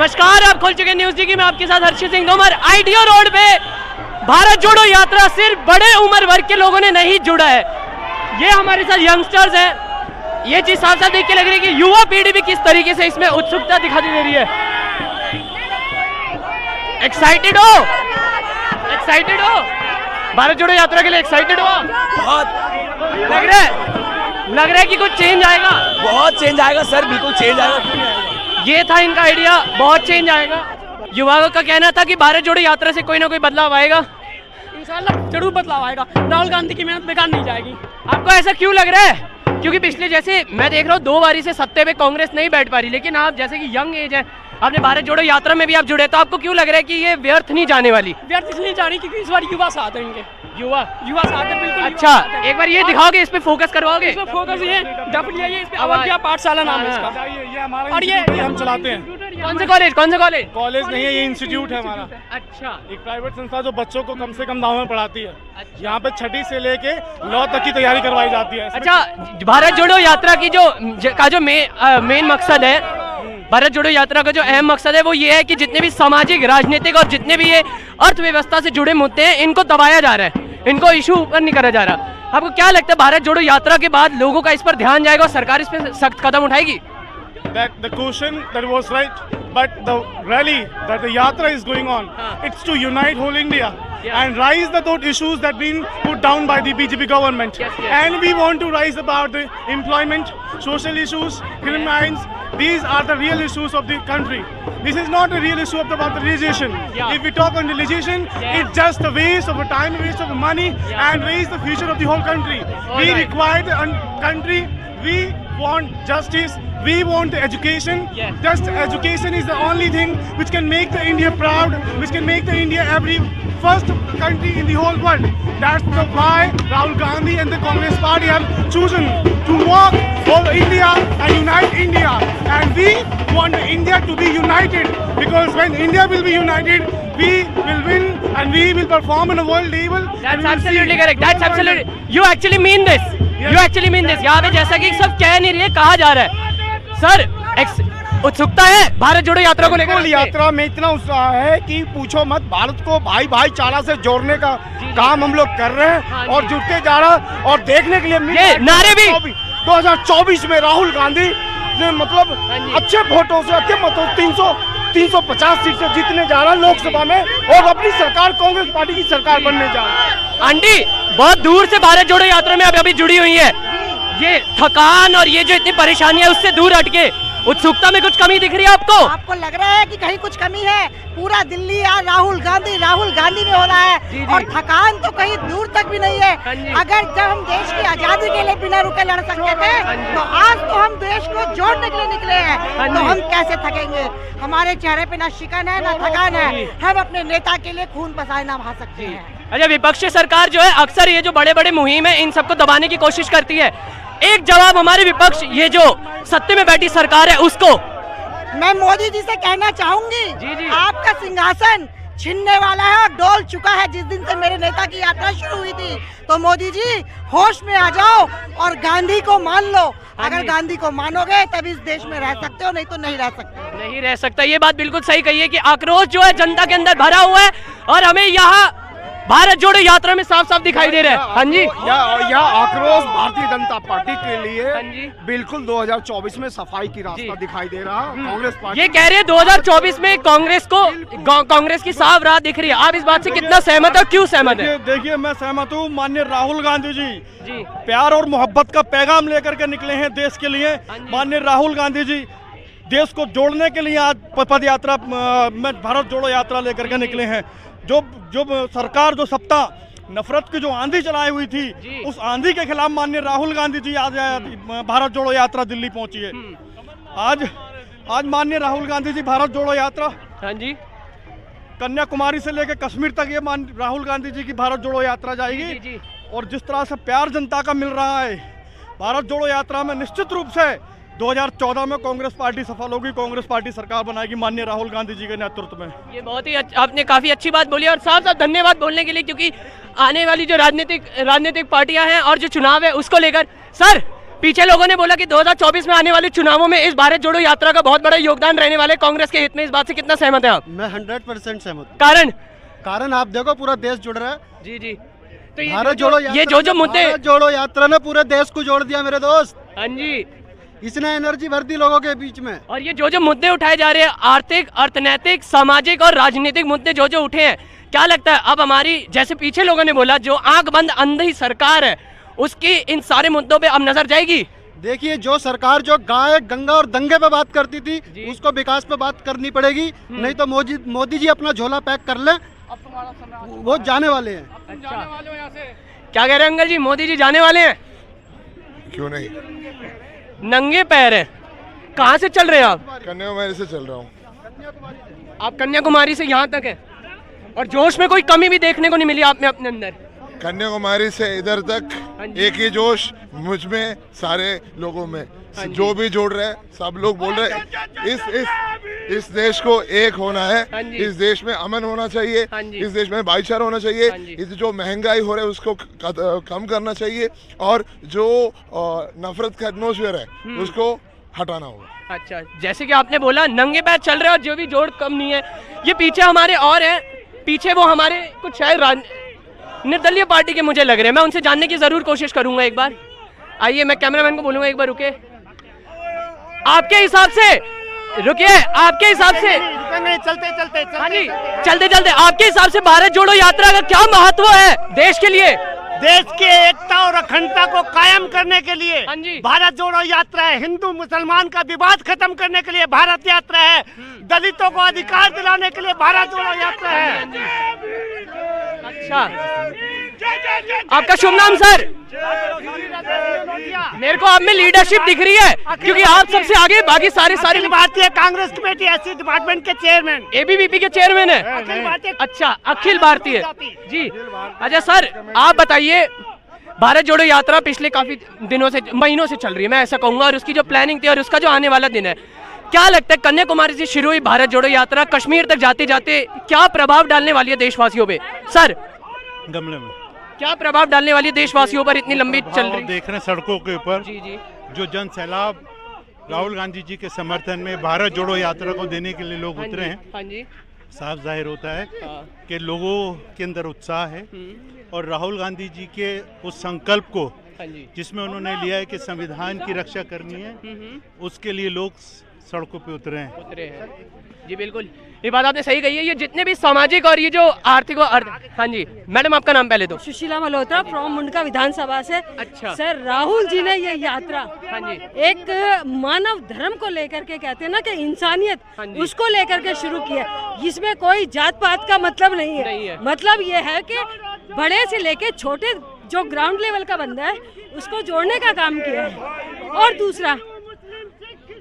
नमस्कार, आप खोल चुके न्यूज डी की। मैं आपके साथ हर्षित सिंह तोमर। आईटीओ रोड पे भारत जोड़ो यात्रा सिर्फ बड़े उम्र वर्ग के लोगों ने नहीं जुड़ा है, ये हमारे साथ यंगस्टर्स हैं। ये चीज साफ साफ देख के लग रही है कि युवा पीढ़ी भी किस तरीके से इसमें उत्सुकता दिखाई दे रही है। एक्साइटेड हो भारत जोड़ो यात्रा के लिए? एक्साइटेड हो? बहुत लग रहा है कि कुछ चेंज आएगा। बहुत चेंज आएगा सर, बिल्कुल चेंज आएगा। ये था इनका आइडिया, बहुत चेंज आएगा। युवाओं का कहना था कि भारत जोड़ो यात्रा से कोई ना कोई बदलाव आएगा। इंशाल्लाह जरूर बदलाव आएगा। राहुल गांधी की मेहनत बेकार नहीं जाएगी। आपको ऐसा क्यों लग रहा है? क्योंकि पिछले जैसे मैं देख रहा हूँ 2 बारी से सत्ते पे कांग्रेस नहीं बैठ पा रही, लेकिन आप जैसे कि यंग एज है, आपने भारत जोड़ो यात्रा में भी आप जुड़े, तो आपको क्यों लग रहा है कि ये व्यर्थ नहीं जाने वाली? व्यर्थ इसलिए जा रही क्योंकि इस बार युवा साथ है इनके। युवा साथ है, बिल्कुल। अच्छा, एक बार ये दिखाओगे, इस पे फोकस करवाओगे? इसमें फोकस ये डब्ल्यूआई इस पे अवज्ञा पाठशाला नाम है इसका। ये हमारा और ये हम चलाते हैं। कौन से कॉलेज? कॉलेज नहीं है, ये इंस्टीट्यूट है हमारा। अच्छा, एक प्राइवेट संस्था जो बच्चों को कम से कम दाव में पढ़ाती है। यहाँ पे छठी से लेके लॉ तक की तैयारी करवाई जाती है। अच्छा, भारत जोड़ो यात्रा की जो मेन मकसद है, भारत जोड़ो यात्रा का जो अहम मकसद है वो ये है कि जितने भी सामाजिक, राजनीतिक और जितने भी ये अर्थव्यवस्था से जुड़े मुद्दे हैं, इनको दबाया जा रहा है, इनको इशू ऊपर नहीं करा जा रहा। आपको क्या लगता है भारत जोड़ो यात्रा के बाद लोगों का इस पर ध्यान जाएगा और सरकार इस पर सख्त कदम उठाएगी? That the question that was right, but the rally that the yatra is going on, it's to unite whole India and raise those issues that been put down by the BJP government. And we want to rise about the employment, social issues, crimes. These are the real issues of the country. This is not a real issue about the legislation. If we talk on the legislation, it's just a waste of time, waste of money, and waste the future of the whole country. We require the country. We want justice. We want education. Just education is the only thing which can make the India proud, which can make the India every first country in the whole world. That's why Rahul Gandhi and the Congress Party have chosen to walk all India and unite India. And we want India to be united, because when India will be united, we will win and we will perform on a world level. That's absolutely correct. That's absolutely. You actually mean this. You actually mean this. यहाँ पे जैसा कि सब कह नहीं रही है, कहा जा रहा है। सर, उत्सुकता है भारत जोड़ो यात्रा को लेकर? यात्रा में इतना उत्साह है कि पूछो मत। भारत को भाईचारा से जोड़ने का काम हम लोग कर रहे हैं और जुटते जा रहा है। और देखने के लिए ये नारे भी 2024 में राहुल गांधी ने मतलब अच्छे वोटों से, अच्छे मतों 350 सीट से जीतने जा रहा है लोकसभा में, और अपनी सरकार कांग्रेस पार्टी की सरकार बनने जा रहा है। आंटी बहुत दूर से भारत जोड़ो यात्रा में अभी जुड़ी हुई है, ये थकान और ये जो इतनी परेशानियां उससे दूर हटके उत्सुकता में कुछ कमी दिख रही है आपको? आपको लग रहा है कि कहीं कुछ कमी है? पूरा दिल्ली आज राहुल गांधी में हो रहा है। और थकान तो कहीं दूर तक भी नहीं है। अगर जब हम देश की आजादी के लिए बिना रुके लड़ सकते थे, तो आज तो हम देश को जोड़ने के लिए निकले हैं, तो हम कैसे थकेंगे? हमारे चेहरे पे ना शिकन है ना थकान है। हम अपने नेता के लिए खून पसीना बहा सकते हैं। अच्छा, विपक्षी सरकार जो है अक्सर ये जो बड़े बड़े मुहिम है इन सबको दबाने की कोशिश करती है। एक जवाब हमारे विपक्ष, ये जो सत्ते में बैठी सरकार है उसको। मैं मोदी जी से कहना चाहूंगी, आपका सिंहासन छिनने वाला है और डोल चुका है। जिस दिन से मेरे नेता की यात्रा शुरू हुई थी, तो मोदी जी होश में आ जाओ और गांधी को मान लो। अगर गांधी को मानोगे तब इस देश में रह सकते हो, नहीं तो नहीं रह सकते। नहीं रह सकता। ये बात बिल्कुल सही कही है कि आक्रोश जो है जनता के अंदर भरा हुआ है और हमें यहाँ भारत जोड़ो यात्रा में साफ साफ दिखाई दे रहा है। हाँ जी, यह आक्रोश भारतीय जनता पार्टी के लिए बिल्कुल 2024 में सफाई की रास्ता दिखाई दे रहा है। कांग्रेस पार्टी ये कह रहे हैं 2024 में कांग्रेस की साफ राह दिख रही है। आप इस बात से कितना सहमत है, क्यों सहमत है? देखिए, मैं सहमत हूँ। माननीय राहुल गांधी जी प्यार और मोहब्बत का पैगाम लेकर के निकले हैं देश के लिए। माननीय राहुल गांधी जी देश को जोड़ने के लिए आज पद यात्रा में भारत जोड़ो यात्रा लेकर के निकले हैं। जो सरकार जो सत्ता नफरत की जो आंधी चलाई हुई थी, उस आंधी के खिलाफ माननीय राहुल गांधी जी आज भारत जोड़ो यात्रा दिल्ली पहुंची है। आज माननीय राहुल गांधी जी भारत जोड़ो यात्रा कन्याकुमारी से लेकर कश्मीर तक ये राहुल गांधी जी की भारत जोड़ो यात्रा जाएगी। और जिस तरह से प्यार जनता का मिल रहा है भारत जोड़ो यात्रा में, निश्चित रूप से 2014 में कांग्रेस पार्टी सफल होगी, कांग्रेस पार्टी सरकार बनाएगी माननीय राहुल गांधी जी के नेतृत्व में। ये बहुत ही आपने काफी अच्छी बात बोली और साथ साथ धन्यवाद बोलने के लिए, क्योंकि आने वाली जो राजनीतिक पार्टियां हैं और जो चुनाव है उसको लेकर। सर, पीछे लोगों ने बोला कि 2024 में आने वाले चुनावों में इस भारत जोड़ो यात्रा का बहुत बड़ा योगदान रहने वाले कांग्रेस के हित में, इस बात से कितना सहमत है आप? मैं 100% सहमत हूं। कारण आप देखो पूरा देश जुड़ रहा है। जी जी, तो ये भारत जोड़ो ये जो मुद्दे, भारत जोड़ो यात्रा ने पूरे देश को जोड़ दिया मेरे दोस्त। हाँ जी, इसने एनर्जी भर दी लोगों के बीच में। और ये जो मुद्दे उठाए जा रहे हैं, आर्थिक, अर्थनैतिक, सामाजिक और राजनीतिक मुद्दे जो उठे हैं, क्या लगता है अब हमारी, जैसे पीछे लोगों ने बोला, जो आंख बंद अंधी सरकार है उसकी इन सारे मुद्दों पे अब नजर जाएगी? देखिए, जो सरकार जो गाय, गंगा और दंगे पे बात करती थी उसको विकास पे बात करनी पड़ेगी, नहीं तो मोदी जी अपना झोला पैक कर ले, वो जाने वाले हैं। अच्छा, क्या कह रहे हैं अंकल जी, मोदी जी जाने वाले हैं? क्यों नहीं, नंगे पैर है। कहाँ से चल रहे हैं आप? कन्याकुमारी से चल रहा हूँ। आप कन्याकुमारी से यहाँ तक है, और जोश में कोई कमी भी देखने को नहीं मिली आप में अपने अंदर? कन्याकुमारी से इधर तक एक ही जोश मुझ में, सारे लोगों में, जो भी जोड़ रहे हैं सब लोग बोल रहे हैं इस देश को एक होना है, इस देश में अमन होना चाहिए, इस देश में भाईचारा होना चाहिए, इस जो महंगाई हो रहा है उसको कम करना चाहिए, और जो नफरत का एटमॉस्फेयर है उसको हटाना होगा। अच्छा, जैसे कि आपने बोला नंगे पैर चल रहे हैं और जो भी जोड़ कम नहीं है। ये पीछे हमारे और हैं, पीछे वो हमारे कुछ शायद निर्दलीय पार्टी के मुझे लग रहे हैं, मैं उनसे जानने की जरूर कोशिश करूंगा एक बार। आइए, मैं कैमरामैन को बोलूंगा एक बार रुके। आपके हिसाब से, रुकिए, आपके हिसाब से चलते चलते आपके हिसाब से भारत जोड़ो यात्रा का क्या महत्व है देश के लिए? देश की एकता और अखंडता को कायम करने के लिए भारत जोड़ो यात्रा है। हिंदू मुसलमान का विवाद खत्म करने के लिए भारत यात्रा है। दलितों को अधिकार दिलाने के लिए भारत जोड़ो यात्रा है। अच्छा, आपका शुभ नाम सर? मेरे को आप में लीडरशिप दिख रही है, क्योंकि आप सबसे आगे, बाकी सारे भारतीय कांग्रेस कमेटी एससी डिपार्टमेंट के चेयरमैन, एबीवीपी के चेयरमैन है। अच्छा, अखिल भारतीय जी। अच्छा सर, आप बताइए, भारत जोड़ो यात्रा पिछले काफी दिनों से, महीनों से चल रही है, मैं ऐसा कहूंगा, और उसकी जो प्लानिंग थी और उसका जो आने वाला दिन है, क्या लगता है कन्याकुमारी से शुरू हुई भारत जोड़ो यात्रा कश्मीर तक जाते जाते क्या प्रभाव डालने वाली है देशवासियों पे? सर, गमले में क्या प्रभाव डालने वाली है देशवासियों पर इतनी लंबी चल रही? देख रहे हैं सड़कों के ऊपर जी जी, जो जन सैलाब राहुल गांधी जी के समर्थन में भारत जोड़ो यात्रा को देने के लिए लोग उतरे हैं। हाँ जी, साफ जाहिर होता है कि लोगों के अंदर उत्साह है, और राहुल गांधी जी के उस संकल्प को जिसमें उन्होंने लिया है कि संविधान की रक्षा करनी है, उसके लिए लोग सड़कों पे उतरे हैं। जी बिल्कुल, ये बात आपने सही कही है। ये जितने भी सामाजिक और ये जो आर्थिक हाँ जी, मैडम आपका नाम पहले तो? सुशीला मल्होत्रा फ्रॉम मुंडका विधानसभा से। अच्छा सर, राहुल जी ने ये यात्रा हाँ जी एक मानव धर्म को लेकर के, कहते हैं ना कि इंसानियत, उसको लेकर के शुरू किया। इसमें कोई जात पात का मतलब नहीं है। मतलब ये है कि बड़े से लेके छोटे जो ग्राउंड लेवल का बंदा है उसको जोड़ने का काम किया है। और दूसरा,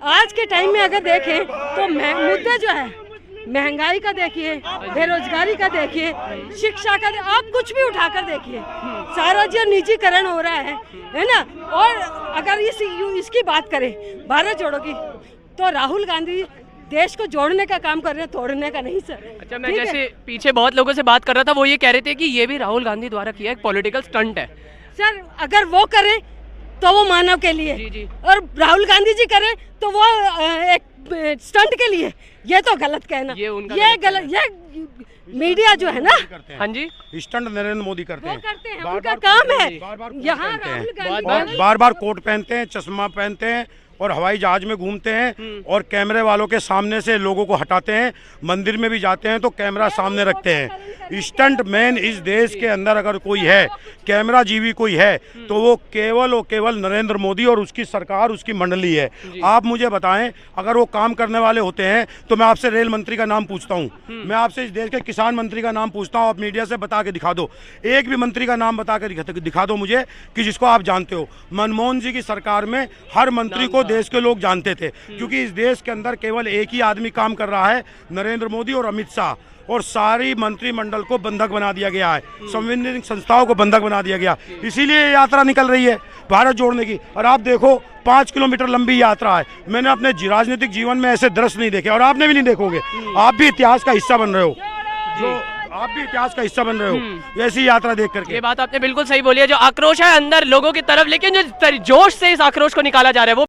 आज के टाइम में अगर देखें तो मुद्दे जो है, महंगाई का देखिए, बेरोजगारी का देखिए, शिक्षा का, आप कुछ भी उठाकर देखिए, सारा जो निजीकरण हो रहा है ना। और अगर इसकी बात करें भारत जोड़ो की, तो राहुल गांधी देश को जोड़ने का काम कर रहे हैं, तोड़ने का नहीं सर। अच्छा, मैं जैसे पीछे बहुत लोगों से बात कर रहा था, वो ये कह रहे थे कि ये भी राहुल गांधी द्वारा किया एक पॉलिटिकल स्टंट है। सर, अगर वो करें तो वो मानव के लिए, जी जी, और राहुल गांधी जी करें तो वो एक स्टंट के लिए। ये तो गलत कहना, ये गलत, ये मीडिया जो है ना, हाँ जी, स्टंट नरेंद्र मोदी करते हैं, उनका काम है। यहाँ राहुल गांधी बार बार कोट पहनते हैं, चश्मा पहनते हैं, और हवाई जहाज में घूमते हैं, और कैमरे वालों के सामने से लोगों को हटाते हैं। मंदिर में भी जाते हैं तो कैमरा सामने रखते हैं। स्टंट मैन इस देश के अंदर अगर कोई है, कैमरा जीवी कोई है, तो वो केवल और केवल नरेंद्र मोदी और उसकी सरकार, उसकी मंडली है। आप मुझे बताएं, अगर वो काम करने वाले होते हैं तो मैं आपसे रेल मंत्री का नाम पूछता हूँ, मैं आपसे इस देश के किसान मंत्री का नाम पूछता हूँ, आप मीडिया से बता के दिखा दो, एक भी मंत्री का नाम बता के दिखा दो मुझे कि जिसको आप जानते हो। मनमोहन जी की सरकार में हर मंत्री को देश के लोग जानते थे, क्योंकि इस देश के अंदर केवल एक ही आदमी काम कर रहा है, नरेंद्र मोदी और अमित शाह, और सारी मंत्रिमंडल को बंधक बना दिया गया है, संवैधानिक संस्थाओं को बंधक बना दिया गया। इसीलिए ये यात्रा निकल रही है भारत जोड़ने की। और आप देखो, 5 किलोमीटर लंबी यात्रा है। मैंने अपने राजनीतिक जीवन में ऐसे दृश्य नहीं देखे, और आपने भी नहीं देखोगे, आप भी इतिहास का हिस्सा बन रहे हो। जो आप भी इतिहास का हिस्सा बन रहे हो ऐसी यात्रा देख करके। ये बात आपने बिल्कुल सही बोली है, जो आक्रोश है अंदर लोगों की तरफ, लेकिन जो जोश से इस आक्रोश को निकाला जा रहा है वो